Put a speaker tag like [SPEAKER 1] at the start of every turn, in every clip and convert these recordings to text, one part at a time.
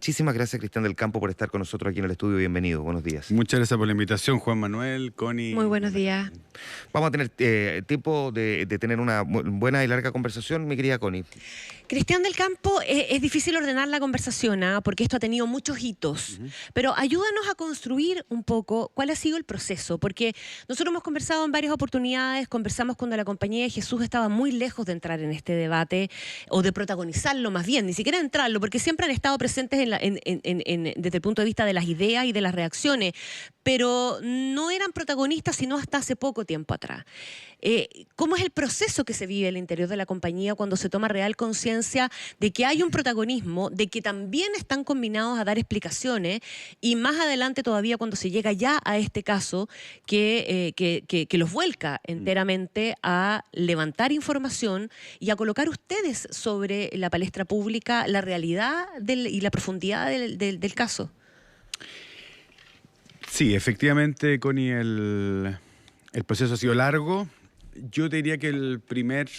[SPEAKER 1] Muchísimas gracias, Cristian del Campo, por estar con nosotros aquí en el estudio. Bienvenido, buenos días.
[SPEAKER 2] Muchas gracias por la invitación, Juan Manuel, Connie.
[SPEAKER 3] Muy buenos días.
[SPEAKER 1] Vamos a tener tiempo de tener una buena y larga conversación, mi querida Connie.
[SPEAKER 3] Cristian del Campo, es difícil ordenar la conversación, porque esto ha tenido muchos hitos, pero ayúdanos a construir un poco cuál ha sido el proceso, porque nosotros hemos conversado en varias oportunidades, conversamos cuando la Compañía de Jesús estaba muy lejos de entrar en este debate, o de protagonizarlo más bien, ni siquiera entrarlo, porque siempre han estado presentes desde el punto de vista de las ideas y de las reacciones, pero no eran protagonistas sino hasta hace poco tiempo atrás. ¿Cómo es el proceso que se vive al interior de la compañía cuando se toma real conciencia de que hay un protagonismo, de que también están combinados a dar explicaciones, y más adelante todavía cuando se llega ya a este caso que los vuelca enteramente a levantar información y a colocar ustedes sobre la palestra pública la realidad y la profundidad del caso?
[SPEAKER 2] Sí, efectivamente, Connie, el proceso ha sido largo. Yo diría que el primer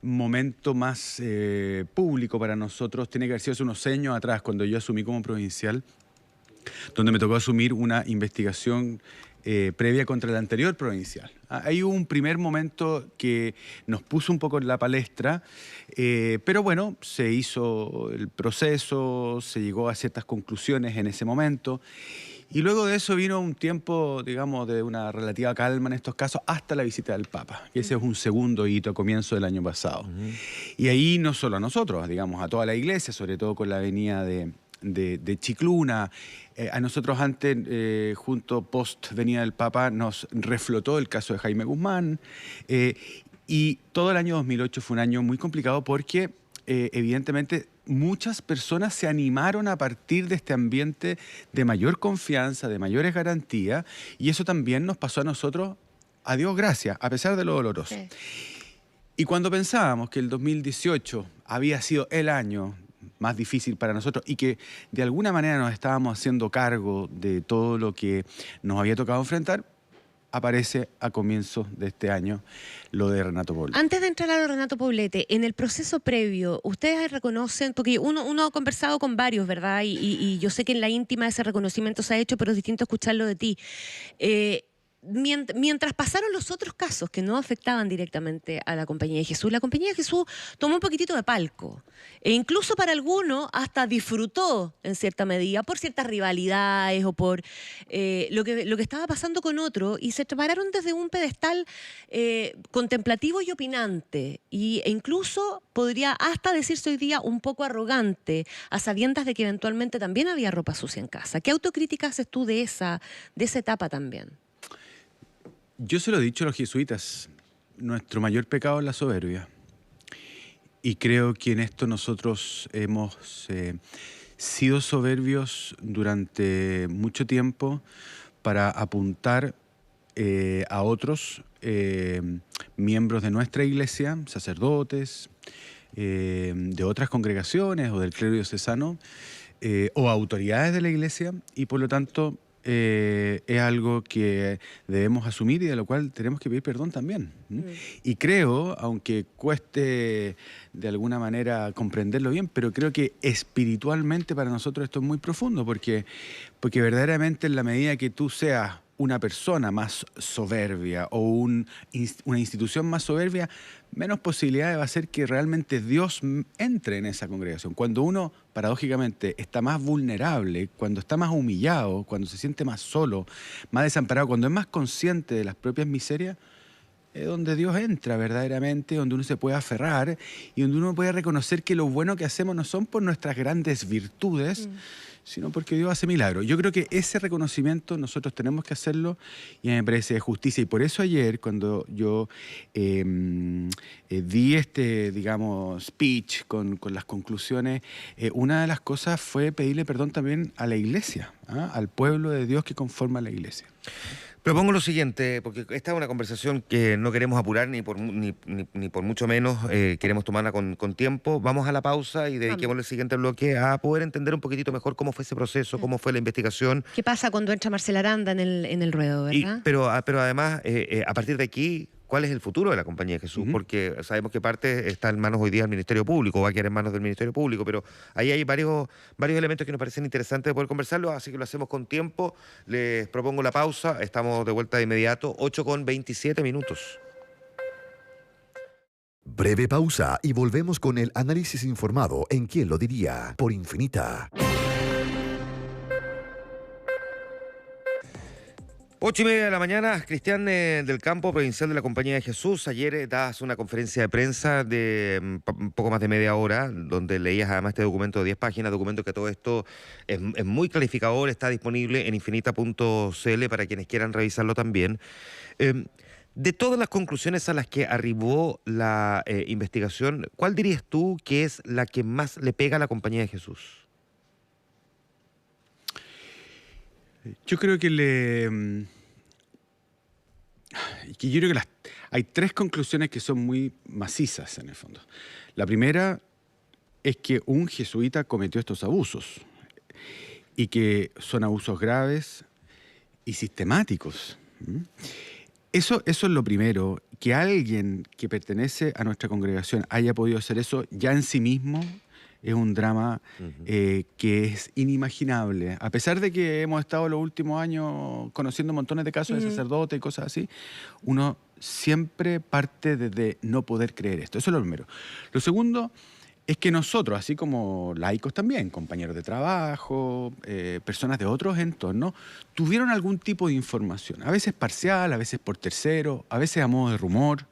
[SPEAKER 2] momento más público para nosotros tiene que haber sido hace unos años atrás, cuando yo asumí como provincial, donde me tocó asumir una investigación previa contra el anterior provincial. Ahí hubo un primer momento que nos puso un poco en la palestra, pero bueno, se hizo el proceso, se llegó a ciertas conclusiones en ese momento. Y luego de eso vino un tiempo, digamos, de una relativa calma en estos casos, hasta la visita del Papa. Ese es un segundo hito a comienzo del año pasado. Y ahí no solo a nosotros, digamos, a toda la iglesia, sobre todo con la venida de Chicluna. A nosotros antes, junto post venida del Papa, nos reflotó el caso de Jaime Guzmán. Y todo el año 2008 fue un año muy complicado porque, evidentemente, muchas personas se animaron a partir de este ambiente de mayor confianza, de mayores garantías, y eso también nos pasó a nosotros, a Dios gracias, a pesar de lo doloroso. Sí. Y cuando pensábamos que el 2018 había sido el año más difícil para nosotros y que de alguna manera nos estábamos haciendo cargo de todo lo que nos había tocado enfrentar, aparece a comienzos de este año lo de Renato Poblete.
[SPEAKER 3] Antes de entrar a lo de Renato Poblete, en el proceso previo, ustedes reconocen, porque uno ha conversado con varios, ¿verdad? Y yo sé que en la íntima ese reconocimiento se ha hecho, pero es distinto escucharlo de ti. Mientras pasaron los otros casos que no afectaban directamente a la Compañía de Jesús, la Compañía de Jesús tomó un poquitito de palco. E incluso para algunos hasta disfrutó en cierta medida por ciertas rivalidades o por lo que estaba pasando con otros, y se pararon desde un pedestal contemplativo y opinante, e incluso podría hasta decirse hoy día un poco arrogante, a sabiendas de que eventualmente también había ropa sucia en casa. ¿Qué autocrítica haces tú de esa etapa también?
[SPEAKER 2] Yo se lo he dicho a los jesuitas, nuestro mayor pecado es la soberbia. Y creo que en esto nosotros hemos sido soberbios durante mucho tiempo para apuntar a otros miembros de nuestra iglesia, sacerdotes, de otras congregaciones o del clero diocesano, o autoridades de la iglesia, y por lo tanto es algo que debemos asumir y de lo cual tenemos que pedir perdón también. Y creo, aunque cueste de alguna manera comprenderlo bien, pero creo que espiritualmente para nosotros esto es muy profundo, porque verdaderamente en la medida que tú seas una persona más soberbia o una institución más soberbia, menos posibilidades va a ser que realmente Dios entre en esa congregación. Cuando uno, paradójicamente, está más vulnerable, cuando está más humillado, cuando se siente más solo, más desamparado, cuando es más consciente de las propias miserias, es donde Dios entra verdaderamente, donde uno se puede aferrar y donde uno puede reconocer que lo bueno que hacemos no son por nuestras grandes virtudes, sino porque Dios hace milagros. Yo creo que ese reconocimiento nosotros tenemos que hacerlo, y me parece de justicia. Y por eso ayer, cuando yo di este, digamos, speech con las conclusiones, una de las cosas fue pedirle perdón también a la iglesia, al pueblo de Dios que conforma la iglesia.
[SPEAKER 1] Propongo lo siguiente, porque esta es una conversación que no queremos apurar ni por mucho menos, queremos tomarla con tiempo. Vamos a la pausa y dediquemos el siguiente bloque a poder entender un poquitito mejor cómo fue ese proceso, cómo fue la investigación.
[SPEAKER 3] ¿Qué pasa cuando entra Marcela Aranda en el ruedo, verdad?
[SPEAKER 1] Pero además, a partir de aquí, cuál es el futuro de la Compañía de Jesús, porque sabemos que parte está en manos hoy día del Ministerio Público, va a quedar en manos del Ministerio Público, pero ahí hay varios elementos que nos parecen interesantes de poder conversarlo, así que lo hacemos con tiempo. Les propongo la pausa, estamos de vuelta de inmediato, 8:27.
[SPEAKER 4] Breve pausa y volvemos con el análisis informado en ¿Quién lo diría? Por Infinita.
[SPEAKER 1] 8:30 de la mañana, Cristian del Campo, provincial de la Compañía de Jesús. Ayer das una conferencia de prensa de un poco más de media hora, donde leías además este documento de 10 páginas, documento que todo esto es muy clarificador, está disponible en infinita.cl para quienes quieran revisarlo también. De todas las conclusiones a las que arribó la investigación, ¿cuál dirías tú que es la que más le pega a la Compañía de Jesús?
[SPEAKER 2] Yo creo que hay tres conclusiones que son muy macizas en el fondo. La primera es que un jesuita cometió estos abusos y que son abusos graves y sistemáticos. Eso es lo primero. Que alguien que pertenece a nuestra congregación haya podido hacer eso ya en sí mismo es un drama que es inimaginable. A pesar de que hemos estado los últimos años conociendo montones de casos de sacerdotes y cosas así, uno siempre parte desde no poder creer esto. Eso es lo primero. Lo segundo es que nosotros, así como laicos también, compañeros de trabajo, personas de otros entornos, tuvieron algún tipo de información, a veces parcial, a veces por terceros, a veces a modo de rumor.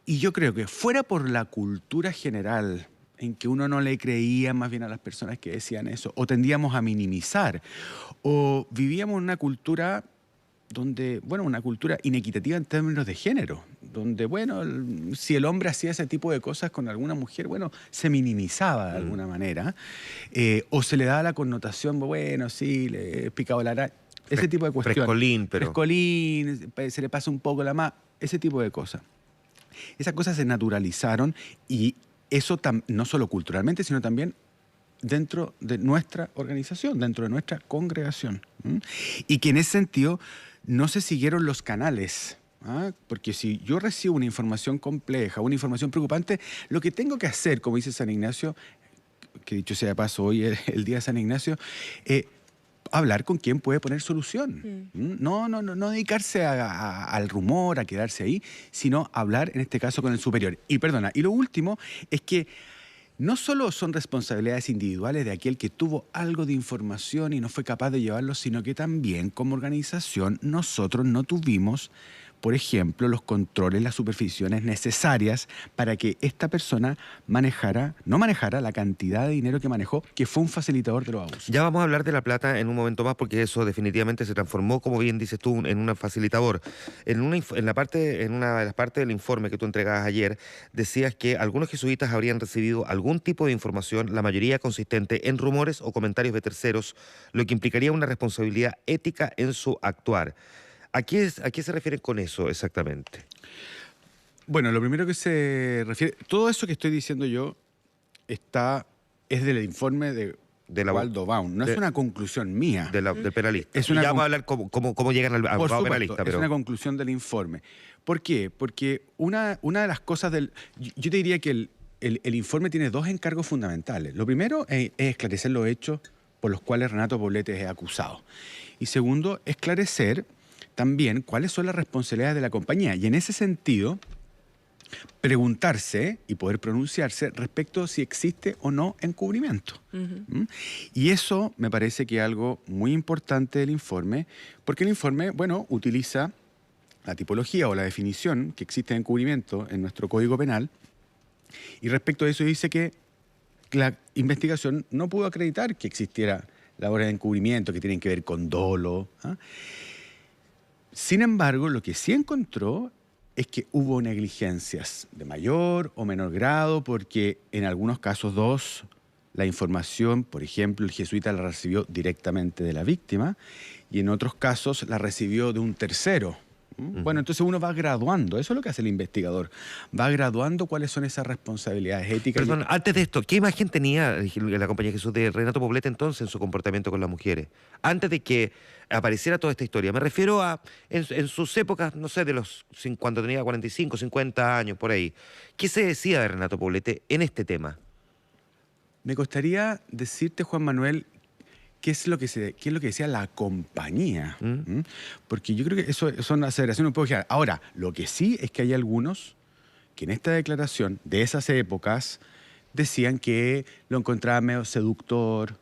[SPEAKER 2] Y yo creo que fuera por la cultura general en que uno no le creía más bien a las personas que decían eso, o tendíamos a minimizar, o vivíamos en una cultura donde, bueno, una cultura inequitativa en términos de género, donde, bueno, si el hombre hacía ese tipo de cosas con alguna mujer, bueno, se minimizaba de alguna manera, o se le daba la connotación, bueno, sí, le he picado la araña, ese tipo de cuestiones. Frescolín, se le pasa un poco la mano, ese tipo de cosas. Esas cosas se naturalizaron y eso no solo culturalmente, sino también dentro de nuestra organización, dentro de nuestra congregación. Y que en ese sentido no se siguieron los canales. Porque si yo recibo una información compleja, una información preocupante, lo que tengo que hacer, como dice San Ignacio, que dicho sea de paso, hoy es el día de San Ignacio, hablar con quien puede poner solución. No dedicarse al rumor, a quedarse ahí, sino hablar, en este caso, con el superior. Y perdona, y lo último es que no solo son responsabilidades individuales de aquel que tuvo algo de información y no fue capaz de llevarlo, sino que también como organización nosotros no tuvimos, por ejemplo, los controles, las supervisiones necesarias para que esta persona no manejara la cantidad de dinero que manejó, que fue un facilitador de los abusos.
[SPEAKER 1] Ya vamos a hablar de la plata en un momento más, porque eso definitivamente se transformó, como bien dices tú, en un facilitador. En una de las partes del informe que tú entregabas ayer, decías que algunos jesuitas habrían recibido algún tipo de información, la mayoría consistente en rumores o comentarios de terceros, lo que implicaría una responsabilidad ética en su actuar. ¿A qué se refieren con eso exactamente?
[SPEAKER 2] Bueno, lo primero que se refiere... Todo eso que estoy diciendo yo es del informe de Waldo Baum. No es una conclusión mía.
[SPEAKER 1] Del penalista. Ya vamos a hablar cómo llegan al abogado penalista.
[SPEAKER 2] Es una conclusión del informe. ¿Por qué? Porque una de las cosas yo te diría que el informe tiene dos encargos fundamentales. Lo primero es esclarecer los hechos por los cuales Renato Poblete es acusado. Y segundo, esclarecer también cuáles son las responsabilidades de la compañía. Y en ese sentido, preguntarse y poder pronunciarse respecto a si existe o no encubrimiento. Y eso me parece que es algo muy importante del informe, porque el informe, bueno, utiliza la tipología o la definición que existe de encubrimiento en nuestro Código Penal, y respecto a eso dice que la investigación no pudo acreditar que existiera labores de encubrimiento que tienen que ver con dolo. Sin embargo, lo que sí encontró es que hubo negligencias de mayor o menor grado, porque en algunos casos la información, por ejemplo, el jesuita la recibió directamente de la víctima y en otros casos la recibió de un tercero. Bueno, entonces uno va graduando, eso es lo que hace el investigador, va graduando cuáles son esas responsabilidades éticas.
[SPEAKER 1] Perdón, antes de esto, ¿qué imagen tenía la compañía Jesús de Renato Poblete entonces en su comportamiento con las mujeres? Antes de que apareciera toda esta historia. Me refiero a en sus épocas, no sé, cuando tenía 45, 50 años, por ahí. ¿Qué se decía de Renato Poblete en este tema?
[SPEAKER 2] Me costaría decirte, Juan Manuel, qué es lo que decía la compañía. Porque yo creo que eso son aseveraciones un poco generales. Ahora, lo que sí es que hay algunos que en esta declaración de esas épocas decían que lo encontraban medio seductor,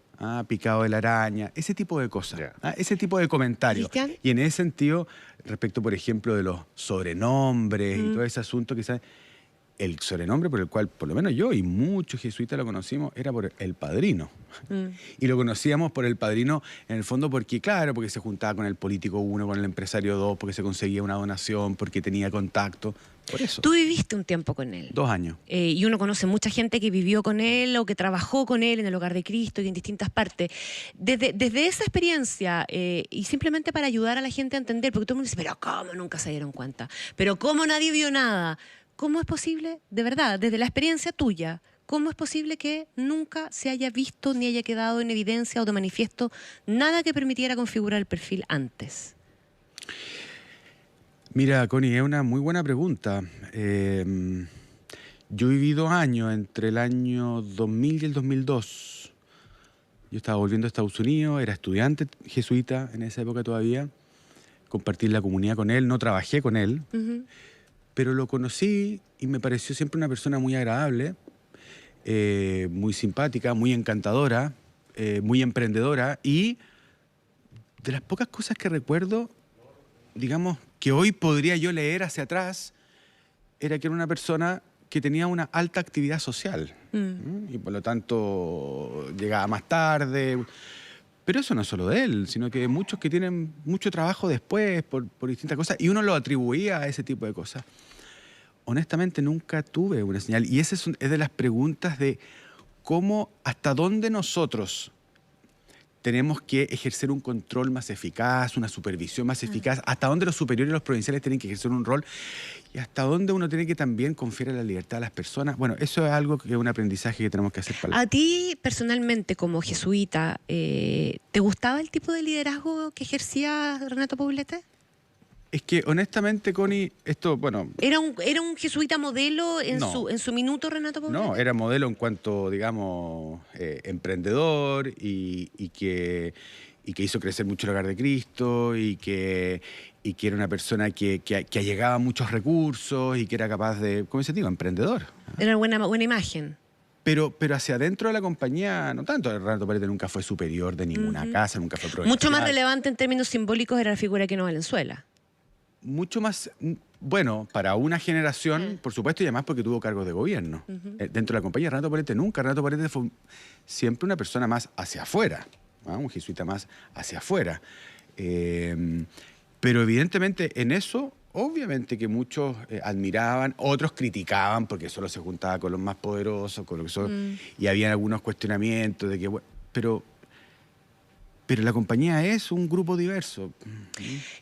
[SPEAKER 2] picado de la araña, ese tipo de cosas, ese tipo de comentarios.
[SPEAKER 3] ¿Cristian?
[SPEAKER 2] Y en ese sentido, respecto, por ejemplo, de los sobrenombres y todo ese asunto, quizás el sobrenombre por el cual, por lo menos yo y muchos jesuitas lo conocimos, era por el Padrino. Y lo conocíamos por el Padrino, en el fondo, porque, claro, porque se juntaba con el político 1, con el empresario 2, porque se conseguía una donación, porque tenía contacto. Por eso.
[SPEAKER 3] Tú viviste un tiempo con él.
[SPEAKER 2] 2 años.
[SPEAKER 3] Y uno conoce mucha gente que vivió con él o que trabajó con él en el Hogar de Cristo y en distintas partes. Desde esa experiencia, y simplemente para ayudar a la gente a entender, porque todo el mundo dice, pero ¿cómo nunca se dieron cuenta? ¿Pero cómo nadie vio nada? ¿Cómo es posible, de verdad, desde la experiencia tuya, cómo es posible que nunca se haya visto ni haya quedado en evidencia o de manifiesto nada que permitiera configurar el perfil antes?
[SPEAKER 2] Mira, Connie, es una muy buena pregunta. Yo viví 2 años, entre el año 2000 y el 2002. Yo estaba volviendo a Estados Unidos, era estudiante jesuita en esa época todavía. Compartí la comunidad con él, no trabajé con él. Pero lo conocí y me pareció siempre una persona muy agradable, muy simpática, muy encantadora, muy emprendedora. Y de las pocas cosas que recuerdo, digamos, que hoy podría yo leer hacia atrás, era que era una persona que tenía una alta actividad social. Y por lo tanto llegaba más tarde. Pero eso no es solo de él, sino que de muchos que tienen mucho trabajo después por distintas cosas, y uno lo atribuía a ese tipo de cosas. Honestamente, nunca tuve una señal. Y esa es de las preguntas de cómo, hasta dónde nosotros tenemos que ejercer un control más eficaz, una supervisión más eficaz, hasta dónde los superiores y los provinciales tienen que ejercer un rol, y hasta dónde uno tiene que también confiar la libertad a las personas. Bueno, eso es algo que es un aprendizaje que tenemos que hacer para
[SPEAKER 3] ¿A ti, personalmente, como jesuita, te gustaba el tipo de liderazgo que ejercía Renato Poblete?
[SPEAKER 2] Es que, honestamente, Connie, esto, bueno...
[SPEAKER 3] ¿Era un jesuita modelo en su minuto, Renato Poblete?
[SPEAKER 2] No, era modelo en cuanto, digamos, emprendedor y que hizo crecer mucho el Hogar de Cristo y que era una persona que allegaba muchos recursos y que era capaz de, ¿cómo se dice? Emprendedor.
[SPEAKER 3] Era buena imagen.
[SPEAKER 2] Pero hacia adentro de la compañía, no tanto. Renato Poblete nunca fue superior de ninguna casa, nunca fue provincial.
[SPEAKER 3] Mucho más relevante en términos simbólicos era la figura de Quino Valenzuela.
[SPEAKER 2] Mucho más, bueno, para una generación, por supuesto, y además porque tuvo cargos de gobierno. Dentro de la compañía, Renato Poblete nunca. Renato Poblete fue siempre una persona más hacia afuera, un jesuita más hacia afuera. Pero evidentemente en eso, obviamente que muchos admiraban, otros criticaban porque solo se juntaba con los más poderosos, con lo que y había algunos cuestionamientos de que, bueno, pero la compañía es un grupo diverso.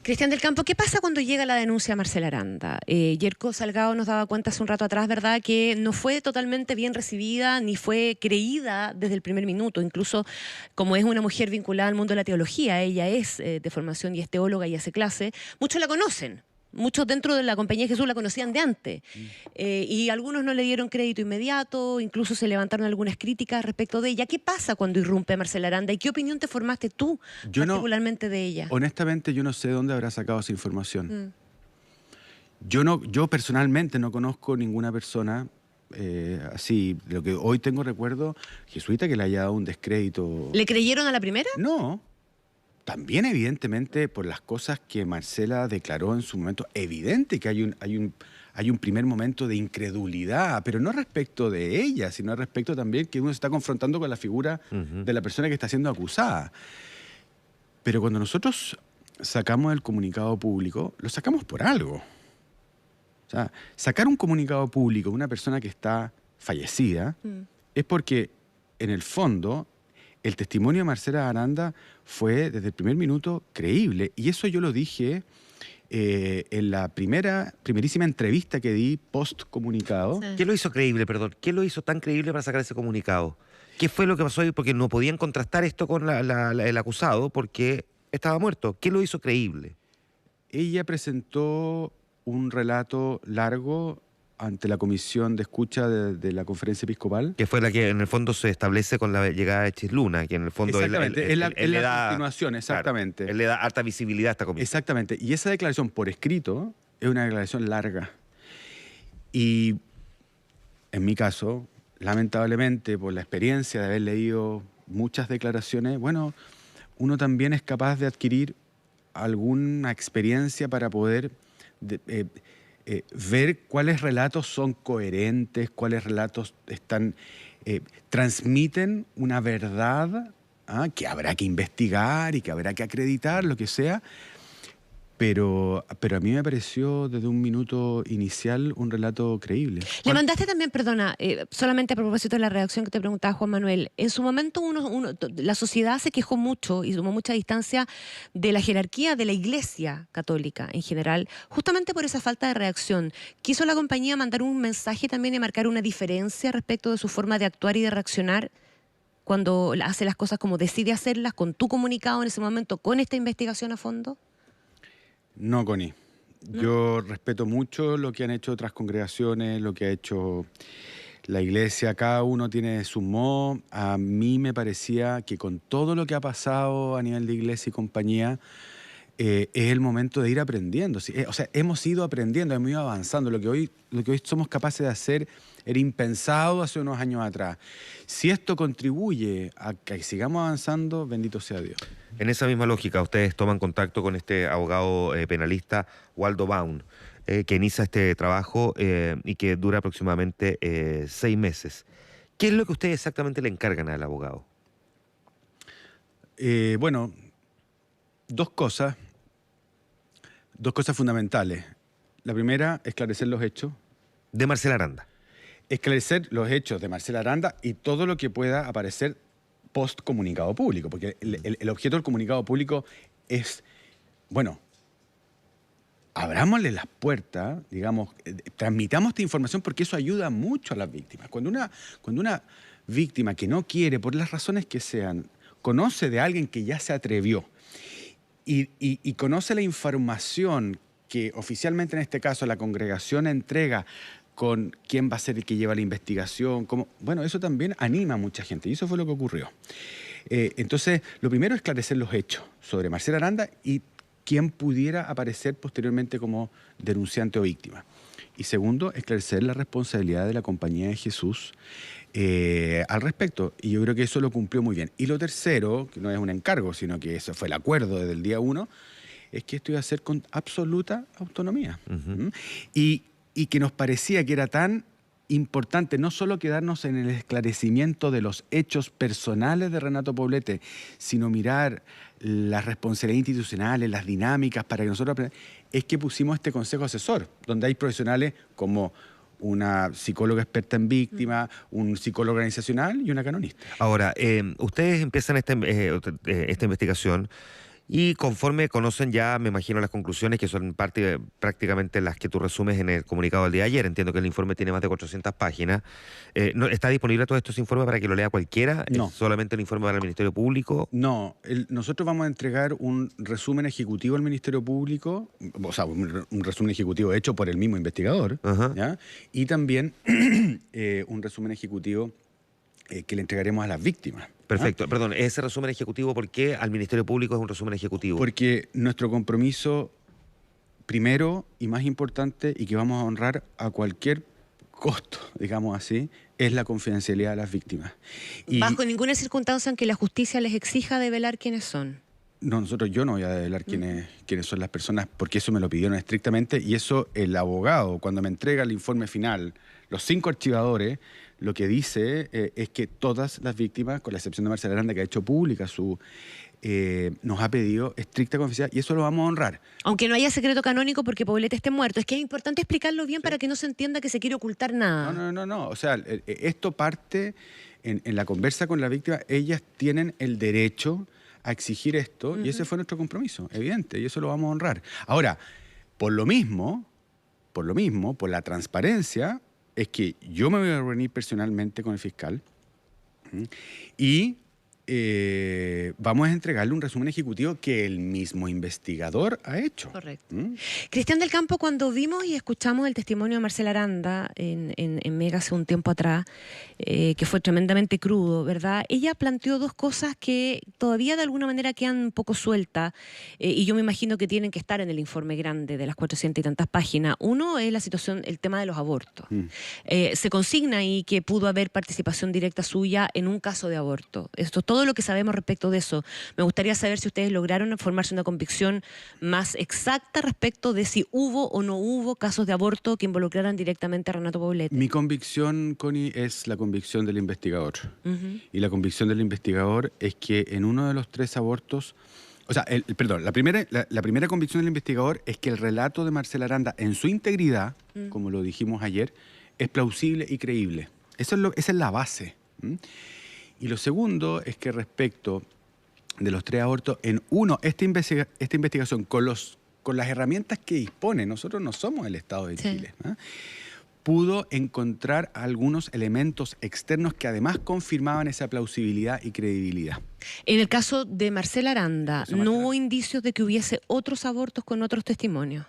[SPEAKER 3] Cristian del Campo, ¿qué pasa cuando llega la denuncia a Marcela Aranda? Yerko Salgado nos daba cuenta hace un rato atrás, ¿verdad?, que no fue totalmente bien recibida ni fue creída desde el primer minuto. Incluso, como es una mujer vinculada al mundo de la teología, ella es de formación y es teóloga y hace clase, muchos la conocen. Muchos dentro de la Compañía de Jesús la conocían de antes. Y algunos no le dieron crédito inmediato, incluso se levantaron algunas críticas respecto de ella. ¿Qué pasa cuando irrumpe Marcela Aranda? ¿Y qué opinión te formaste tú particularmente de ella?
[SPEAKER 2] Honestamente, yo no sé de dónde habrá sacado esa información. Yo personalmente no conozco ninguna persona así, lo que hoy tengo recuerdo, jesuita, que le haya dado un descrédito.
[SPEAKER 3] ¿Le creyeron a la primera?
[SPEAKER 2] No. También, evidentemente, por las cosas que Marcela declaró en su momento, evidente que hay un primer momento de incredulidad, pero no respecto de ella, sino respecto también que uno se está confrontando con la figura de la persona que está siendo acusada. Pero cuando nosotros sacamos el comunicado público, lo sacamos por algo. O sea, sacar un comunicado público de una persona que está fallecida es porque, en el fondo, el testimonio de Marcela Aranda fue desde el primer minuto creíble. Y eso yo lo dije en la primerísima entrevista que di post-comunicado.
[SPEAKER 3] Sí.
[SPEAKER 1] ¿Qué lo hizo creíble, perdón? ¿Qué lo hizo tan creíble para sacar ese comunicado? ¿Qué fue lo que pasó ahí? Porque no podían contrastar esto con el acusado porque estaba muerto. ¿Qué lo hizo creíble?
[SPEAKER 2] Ella presentó un relato largo ante la comisión de escucha de la conferencia episcopal.
[SPEAKER 1] Que fue la que en el fondo se establece con la llegada de Chisluna, que en el fondo
[SPEAKER 2] Exactamente, es la
[SPEAKER 1] le da,
[SPEAKER 2] continuación, exactamente.
[SPEAKER 1] claro, él le da harta visibilidad a esta comisión.
[SPEAKER 2] Exactamente. Y esa declaración por escrito es una declaración larga. Y en mi caso, lamentablemente, por la experiencia de haber leído muchas declaraciones, bueno, uno también es capaz de adquirir alguna experiencia para poder ver cuáles relatos son coherentes, cuáles relatos transmiten una verdad que habrá que investigar y que habrá que acreditar, lo que sea. Pero a mí me pareció desde un minuto inicial un relato creíble.
[SPEAKER 3] Le mandaste también, perdona, solamente a propósito de la reacción que te preguntaba Juan Manuel, en su momento la sociedad se quejó mucho y tomó mucha distancia de la jerarquía de la Iglesia Católica en general, justamente por esa falta de reacción. ¿Quiso la compañía mandar un mensaje también y marcar una diferencia respecto de su forma de actuar y de reaccionar cuando hace las cosas como decide hacerlas, con tu comunicado en ese momento, con esta investigación a fondo?
[SPEAKER 2] No, Connie.
[SPEAKER 3] ¿No?
[SPEAKER 2] Yo respeto mucho lo que han hecho otras congregaciones, lo que ha hecho la iglesia. Cada uno tiene su modo. A mí me parecía que con todo lo que ha pasado a nivel de iglesia y compañía, es el momento de ir aprendiendo. ¿Sí? O sea, hemos ido aprendiendo, hemos ido avanzando. Lo que hoy somos capaces de hacer era impensado hace unos años atrás. Si esto contribuye a que sigamos avanzando, bendito sea Dios.
[SPEAKER 1] En esa misma lógica, ustedes toman contacto con este abogado penalista, Waldo Baum, que inicia este trabajo y que dura aproximadamente 6 meses. ¿Qué es lo que ustedes exactamente le encargan al abogado?
[SPEAKER 2] Bueno, dos cosas fundamentales. La primera, esclarecer los hechos.
[SPEAKER 1] De Marcela Aranda.
[SPEAKER 2] Esclarecer los hechos de Marcela Aranda y todo lo que pueda aparecer post comunicado público, porque el objeto del comunicado público es, bueno, abrámosle las puertas, digamos, transmitamos esta información porque eso ayuda mucho a las víctimas. Cuando una víctima que no quiere, por las razones que sean, conoce de alguien que ya se atrevió y conoce la información que oficialmente en este caso la congregación entrega con quién va a ser el que lleva la investigación, bueno, eso también anima a mucha gente y eso fue lo que ocurrió. Entonces, lo primero es esclarecer los hechos sobre Marcela Aranda y quién pudiera aparecer posteriormente como denunciante o víctima. Y segundo, esclarecer la responsabilidad de la Compañía de Jesús al respecto. Y yo creo que eso lo cumplió muy bien. Y lo tercero, que no es un encargo, sino que eso fue el acuerdo desde el día 1, es que esto iba a ser con absoluta autonomía.
[SPEAKER 1] Uh-huh.
[SPEAKER 2] Y que nos parecía que era tan importante no solo quedarnos en el esclarecimiento de los hechos personales de Renato Poblete, sino mirar las responsabilidades institucionales, las dinámicas para que nosotros aprendamos, es que pusimos este consejo asesor, donde hay profesionales como una psicóloga experta en víctimas, un psicólogo organizacional y una canonista.
[SPEAKER 1] Ahora, ustedes empiezan esta investigación y conforme conocen ya, me imagino, las conclusiones que son prácticamente las que tú resumes en el comunicado del día de ayer. Entiendo que el informe tiene más de 400 páginas. ¿Está disponible todos estos informes para que lo lea cualquiera?
[SPEAKER 2] No.
[SPEAKER 1] ¿Es solamente el informe para el Ministerio Público?
[SPEAKER 2] No, nosotros vamos a entregar un resumen ejecutivo al Ministerio Público, o sea, un resumen ejecutivo hecho por el mismo investigador,
[SPEAKER 1] Ajá.
[SPEAKER 2] ¿ya? Y también un resumen ejecutivo que le entregaremos a las víctimas.
[SPEAKER 1] Perfecto. Perdón, ese resumen ejecutivo, ¿por qué al Ministerio Público es un resumen ejecutivo?
[SPEAKER 2] Porque nuestro compromiso primero y más importante, y que vamos a honrar a cualquier costo, digamos así, es la confidencialidad de las víctimas. Y
[SPEAKER 3] Bajo ninguna circunstancia en que la justicia les exija develar quiénes son.
[SPEAKER 2] yo no voy a develar quiénes son las personas, porque eso me lo pidieron estrictamente, y eso el abogado, cuando me entrega el informe final, los 5 archivadores, lo que dice es que todas las víctimas, con la excepción de Marcela Aranda, que ha hecho pública nos ha pedido estricta confidencialidad, y eso lo vamos a honrar.
[SPEAKER 3] Aunque no haya secreto canónico porque Poblete esté muerto. Es que es importante explicarlo bien para que no se entienda que se quiere ocultar nada.
[SPEAKER 2] No. O sea, esto parte en la conversa con la víctima. Ellas tienen el derecho a exigir esto, y ese fue nuestro compromiso, evidente, y eso lo vamos a honrar. Ahora, por lo mismo, por la transparencia, es que yo me voy a reunir personalmente con el fiscal y vamos a entregarle un resumen ejecutivo que el mismo investigador ha hecho.
[SPEAKER 3] Correcto. Cristian del Campo, cuando vimos y escuchamos el testimonio de Marcela Aranda en Mega hace un tiempo atrás, que fue tremendamente crudo, ¿verdad? Ella planteó dos cosas que todavía de alguna manera quedan un poco sueltas, y yo me imagino que tienen que estar en el informe grande de las 400 y tantas páginas. Uno es la situación, el tema de los abortos. Se consigna ahí que pudo haber participación directa suya en un caso de aborto. Esto, todo lo que sabemos respecto de eso. Me gustaría saber si ustedes lograron formarse una convicción más exacta respecto de si hubo o no hubo casos de aborto que involucraran directamente a Renato Poblete.
[SPEAKER 2] Mi convicción, Connie, es la convicción del investigador. Y la convicción del investigador es que en uno de los 3 abortos... O sea, la primera convicción del investigador es que el relato de Marcela Aranda en su integridad, como lo dijimos ayer, es plausible y creíble. Esa es la base. Y lo segundo es que respecto de los 3 abortos, esta investigación con las herramientas que dispone, nosotros no somos el Estado de Chile, pudo encontrar algunos elementos externos que además confirmaban esa plausibilidad y credibilidad.
[SPEAKER 3] En el caso de Marcela Aranda, ¿no hubo indicios de que hubiese otros abortos con otros testimonios?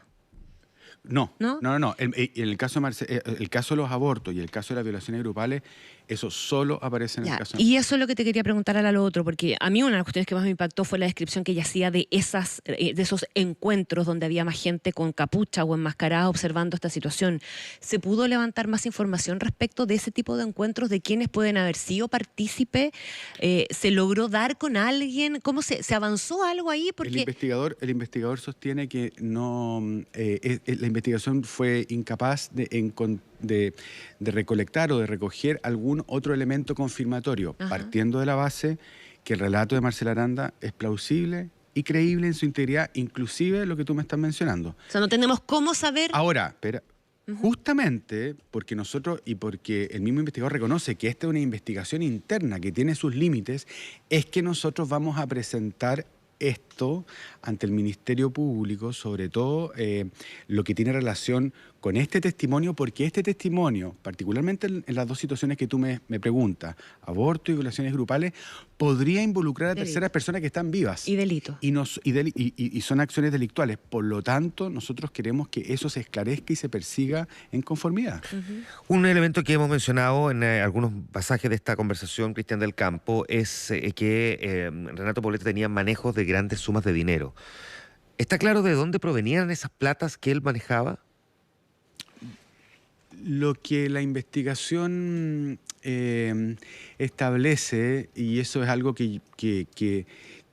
[SPEAKER 2] No. El caso de los abortos y el caso de las violaciones grupales, eso solo aparece en el caso de...
[SPEAKER 3] Y eso es lo que te quería preguntar a lo otro, porque a mí una de las cuestiones que más me impactó fue la descripción que ella hacía de esos encuentros donde había más gente con capucha o enmascarada observando esta situación. ¿Se pudo levantar más información respecto de ese tipo de encuentros, de quiénes pueden haber sido partícipes? ¿Se logró dar con alguien? ¿Cómo se avanzó algo ahí? Porque...
[SPEAKER 2] El investigador sostiene que la investigación fue incapaz de recolectar o de recoger algún otro elemento confirmatorio, partiendo de la base que el relato de Marcela Aranda es plausible y creíble en su integridad, inclusive lo que tú me estás mencionando.
[SPEAKER 3] O sea, no tenemos cómo saber...
[SPEAKER 2] Ahora, justamente porque nosotros y porque el mismo investigador reconoce que esta es una investigación interna que tiene sus límites, es que nosotros vamos a presentar esto ante el Ministerio Público, sobre todo lo que tiene relación con este testimonio, porque este testimonio, particularmente en las 2 situaciones que tú me preguntas, aborto y violaciones grupales, podría involucrar a terceras personas que están vivas.
[SPEAKER 3] Y delito.
[SPEAKER 2] Y son acciones delictuales. Por lo tanto, nosotros queremos que eso se esclarezca y se persiga en conformidad.
[SPEAKER 1] Un elemento que hemos mencionado en algunos pasajes de esta conversación, Cristian del Campo, es que Renato Poblete tenía manejos de grandes sumas de dinero. ¿Está claro de dónde provenían esas platas que él manejaba?
[SPEAKER 2] Lo que la investigación establece, y eso es algo que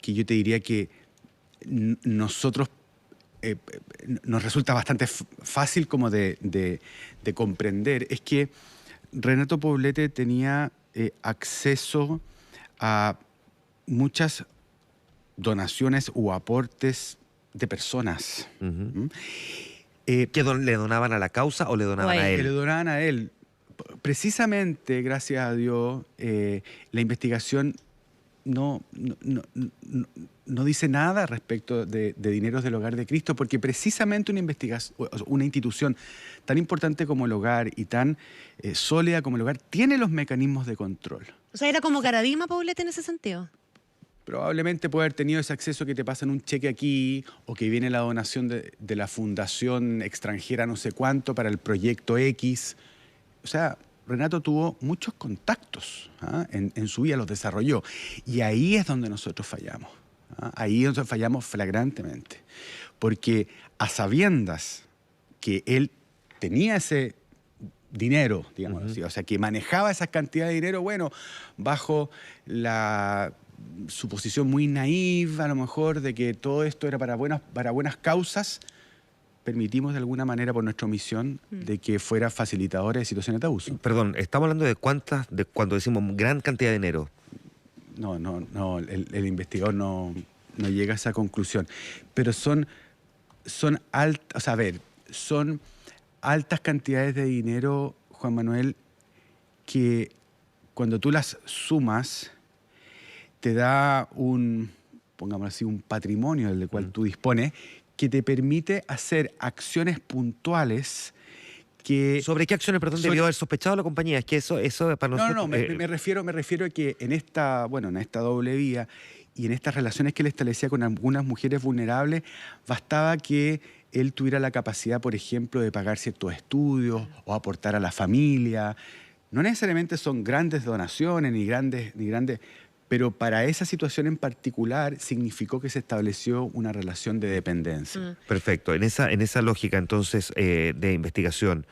[SPEAKER 2] yo te diría que nosotros nos resulta bastante fácil como de comprender, es que Renato Poblete tenía acceso a muchas donaciones u aportes de personas.
[SPEAKER 1] ¿Que le donaban a la causa o le donaban a él?
[SPEAKER 2] Que le donaban a él. Precisamente, gracias a Dios, la investigación no dice nada respecto de dineros del Hogar de Cristo, porque precisamente una institución tan importante como el Hogar y tan sólida como el Hogar tiene los mecanismos de control.
[SPEAKER 3] O sea, ¿era como Caradima Poblete en ese sentido?
[SPEAKER 2] Probablemente puede haber tenido ese acceso que te pasan un cheque aquí o que viene la donación de la fundación extranjera no sé cuánto para el proyecto X. O sea, Renato tuvo muchos contactos en su vida, los desarrolló. Y ahí es donde nosotros fallamos. Ahí es donde fallamos flagrantemente. Porque a sabiendas que él tenía ese dinero, digamos así, o sea, que manejaba esa cantidad de dinero, bueno, bajo la suposición muy naive, a lo mejor, de que todo esto era para buenas causas, permitimos de alguna manera por nuestra omisión de que fuera facilitadores de situaciones de abuso.
[SPEAKER 1] Perdón, estamos hablando de cuando decimos gran cantidad de dinero.
[SPEAKER 2] No, el investigador no llega a esa conclusión. Pero son altas cantidades de dinero, Juan Manuel, que cuando tú las sumas, te da pongámoslo así, un patrimonio del cual tú dispones, que te permite hacer acciones puntuales que...
[SPEAKER 1] ¿Sobre qué acciones, perdón, debió haber sospechado la compañía? Es que eso para nosotros...
[SPEAKER 2] Me refiero a que en esta doble vía y en estas relaciones que él establecía con algunas mujeres vulnerables, bastaba que él tuviera la capacidad, por ejemplo, de pagar ciertos estudios o aportar a la familia. No necesariamente son grandes donaciones ni grandes, pero para esa situación en particular significó que se estableció una relación de dependencia.
[SPEAKER 1] Perfecto. En esa lógica, entonces, de investigación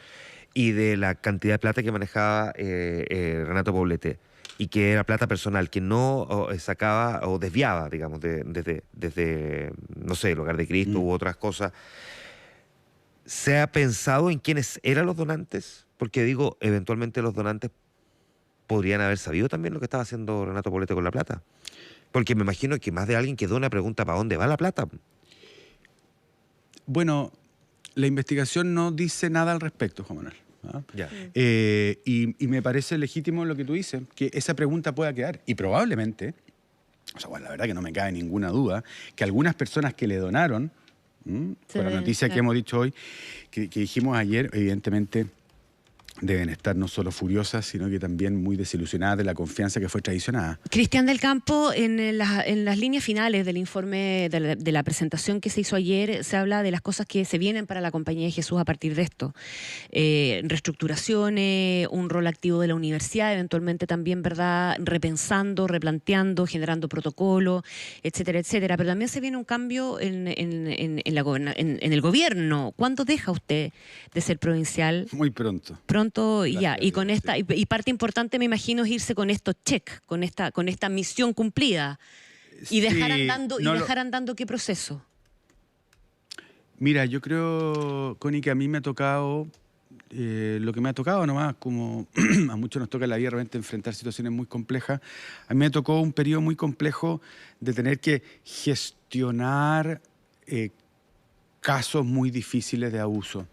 [SPEAKER 1] y de la cantidad de plata que manejaba Renato Poblete, y que era plata personal, que no sacaba o desviaba, digamos, desde, no sé, el Hogar de Cristo u otras cosas, ¿se ha pensado en quiénes eran los donantes? Porque digo, eventualmente los donantes podrían haber sabido también lo que estaba haciendo Renato Poblete con la plata. Porque me imagino que más de alguien que dona pregunta ¿para dónde va la plata?
[SPEAKER 2] Bueno, la investigación no dice nada al respecto, Juan Manuel. ¿Ah?
[SPEAKER 1] Ya.
[SPEAKER 2] Y me parece legítimo lo que tú dices, que esa pregunta pueda quedar. Y probablemente, la verdad que no me cabe ninguna duda, que algunas personas que le donaron, por la noticia que hemos dicho hoy, que dijimos ayer, evidentemente deben estar no solo furiosas, sino que también muy desilusionadas de la confianza que fue traicionada.
[SPEAKER 3] Cristian del Campo, en las líneas finales del informe de la presentación que se hizo ayer, se habla de las cosas que se vienen para la Compañía de Jesús a partir de esto. Reestructuraciones, un rol activo de la universidad, eventualmente también, ¿verdad?, repensando, replanteando, generando protocolo, etcétera, etcétera. Pero también se viene un cambio en el gobierno. ¿Cuándo deja usted de ser provincial?
[SPEAKER 2] Muy pronto.
[SPEAKER 3] Y ya, y con esta, y parte importante me imagino es irse con esto check, con esta misión cumplida y dejar andando qué proceso.
[SPEAKER 2] Mira, yo creo, Connie, que a mí me ha tocado lo que me ha tocado nomás, como a muchos nos toca en la vida realmente enfrentar situaciones muy complejas. A mí me tocó un periodo muy complejo de tener que gestionar casos muy difíciles de abuso.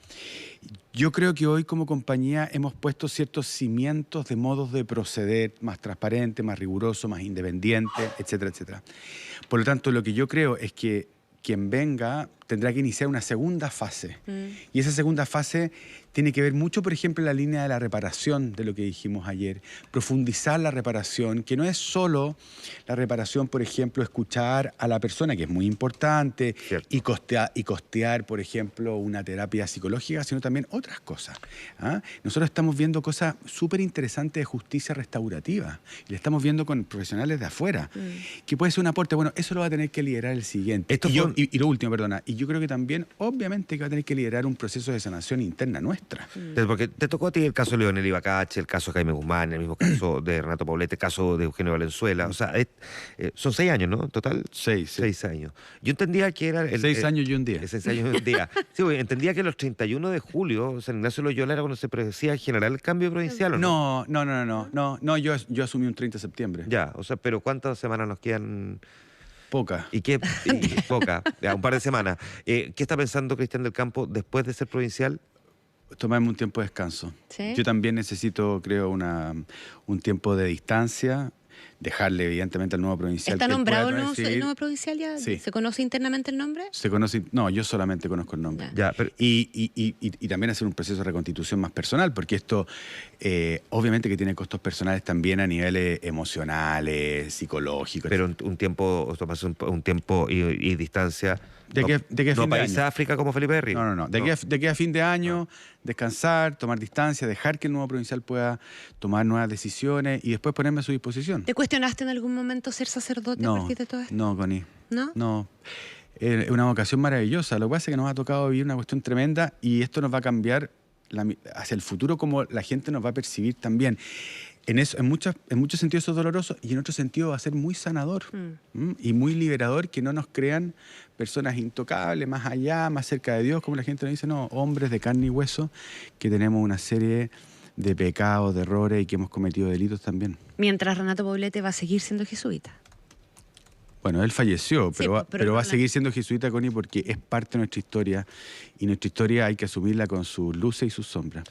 [SPEAKER 2] Yo creo que hoy como compañía hemos puesto ciertos cimientos de modos de proceder más transparente, más riguroso, más independiente, etcétera, etcétera. Por lo tanto, lo que yo creo es que quien venga tendrá que iniciar una segunda fase. Y esa segunda fase tiene que ver mucho, por ejemplo, en la línea de la reparación, de lo que dijimos ayer. Profundizar la reparación, que no es solo la reparación, por ejemplo, escuchar a la persona, que es muy importante, y costear, por ejemplo, una terapia psicológica, sino también otras cosas. ¿Ah? Nosotros estamos viendo cosas súper interesantes de justicia restaurativa. Y le estamos viendo con profesionales de afuera, que puede ser un aporte. Bueno, eso lo va a tener que liderar el siguiente. Y lo último, perdona. Y yo creo que también, obviamente, que va a tener que liderar un proceso de sanación interna nuestra.
[SPEAKER 1] Porque te tocó a ti el caso de Leonel Ibacache, el caso de Jaime Guzmán, el mismo caso de Renato Poblete, el caso de Eugenio Valenzuela. O sea, son 6 años, ¿no? Total. 6 años. Yo entendía que era...
[SPEAKER 2] 6 años y un día.
[SPEAKER 1] 6 años y un día. Sí, porque entendía que los 31 de julio, San Ignacio de Loyola era cuando se predecía generar el cambio provincial, ¿o no?
[SPEAKER 2] No, yo asumí un 30 de septiembre.
[SPEAKER 1] Ya, o sea, pero ¿cuántas semanas nos quedan?
[SPEAKER 2] Poca.
[SPEAKER 1] Poca, ya, un par de semanas. ¿Qué está pensando Cristian del Campo después de ser provincial?
[SPEAKER 2] Tomarme un tiempo de descanso.
[SPEAKER 3] ¿Sí?
[SPEAKER 2] Yo también necesito, creo, un tiempo de distancia, dejarle evidentemente al nuevo provincial.
[SPEAKER 3] ¿Está nombrado el nuevo provincial ya?
[SPEAKER 2] Sí.
[SPEAKER 3] ¿Se conoce internamente el nombre?
[SPEAKER 2] Se conoce, no, yo solamente conozco el nombre.
[SPEAKER 1] Ya, pero,
[SPEAKER 2] y también hacer un proceso de reconstitución más personal, porque esto obviamente que tiene costos personales también a niveles emocionales, psicológicos.
[SPEAKER 1] pero un tiempo, tomarse un tiempo y distancia.
[SPEAKER 2] ¿De qué fin
[SPEAKER 1] no
[SPEAKER 2] de
[SPEAKER 1] país
[SPEAKER 2] año?
[SPEAKER 1] África como Felipe Herri.
[SPEAKER 2] No. De aquí a fin de año, descansar, tomar distancia, dejar que el nuevo provincial pueda tomar nuevas decisiones y después ponerme a su disposición.
[SPEAKER 3] ¿Te cuestionaste en algún momento ser sacerdote a partir de todo esto?
[SPEAKER 2] No, Connie.
[SPEAKER 3] ¿No?
[SPEAKER 2] No. Es una vocación maravillosa. Lo que pasa es que nos ha tocado vivir una cuestión tremenda y esto nos va a cambiar hacia el futuro como la gente nos va a percibir también. en muchos sentidos eso es doloroso y en otro sentido va a ser muy sanador y muy liberador, que no nos crean personas intocables, más allá, más cerca de Dios, como la gente nos dice, no, hombres de carne y hueso, que tenemos una serie de pecados, de errores y que hemos cometido delitos también.
[SPEAKER 3] Mientras Renato Poblete va a seguir siendo jesuita.
[SPEAKER 2] Bueno, él falleció,
[SPEAKER 3] Sí,
[SPEAKER 2] pero va a seguir siendo jesuita, Connie, porque es parte de nuestra historia y nuestra historia hay que asumirla con sus luces y sus sombras.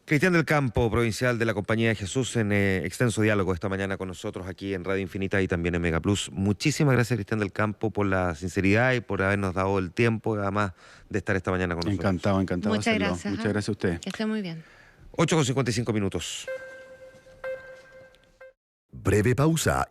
[SPEAKER 1] Cristian del Campo, provincial de la Compañía de Jesús, en extenso diálogo esta mañana con nosotros aquí en Radio Infinita y también en Mega Plus. Muchísimas gracias, Cristian del Campo, por la sinceridad y por habernos dado el tiempo, además de estar esta mañana con nosotros.
[SPEAKER 2] Encantado de
[SPEAKER 3] Muchas
[SPEAKER 2] hacerlo.
[SPEAKER 3] gracias.
[SPEAKER 2] Muchas gracias a usted.
[SPEAKER 3] Que esté muy bien.
[SPEAKER 1] 8:55.
[SPEAKER 4] Breve pausa.